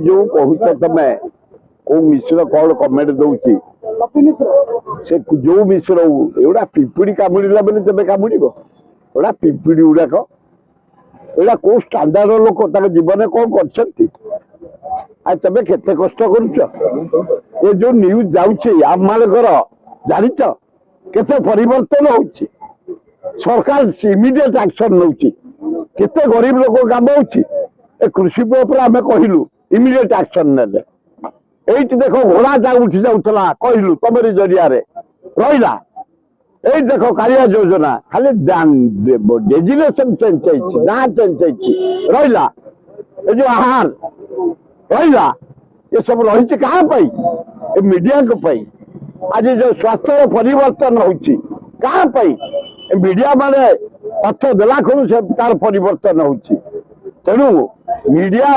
जो कहुच तमे को मिश्र कौन कमेंट दौची से जो मिश्र एवढा पिंपुड़ी कामुड़ा बेले तेज कामुड़ एवढा पिंपुड़ी गुड़ाक एवढा कौ स्टांडार्ड लोक जीवन कौन कर तेज केते कष्ट करुच जो न्यूज जाऊँगी आम मानकर जानिच केते परिवर्तन होउची सरकार इमिडिएट एक्शन नौची केते गरीब लोक काम होउची कृषि उपर आम कहलु इमिडिएट एक्शन ने ये देख घोड़ा जा उठी जाऊला कहलु तमरी जरिया रहा ये देख कालिया योजना खाली डेजिनेशन चेंज ना चेंज रहा ये जो आहार रहा ये सब रही क्या मीडिया आज जो स्वास्थ्य परिवर्तन होची क्या मीडिया माने तथ्य देला खलु से तार परिवर्तन होची तेणु मीडिया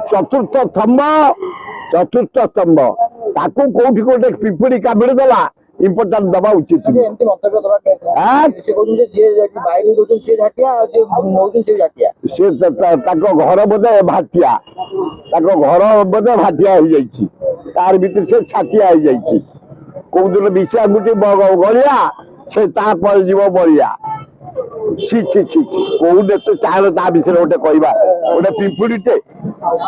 चतुर्थ स्तंभ ताकू कोठी कोटे पिंपुड़ी काबिड़ देला इम्पोर्टेंट दबा उचित घर बोधे भाटिया घर बोधे भाटिया हो जाइए तार भीतर से छाटिया हो जाइए कौ दिन विषय गुटी गलिया से जीव बलिया छि छि छि छि कौ चाहे ता विषय गोटे कहवा गोटे पिंपुड़ीटे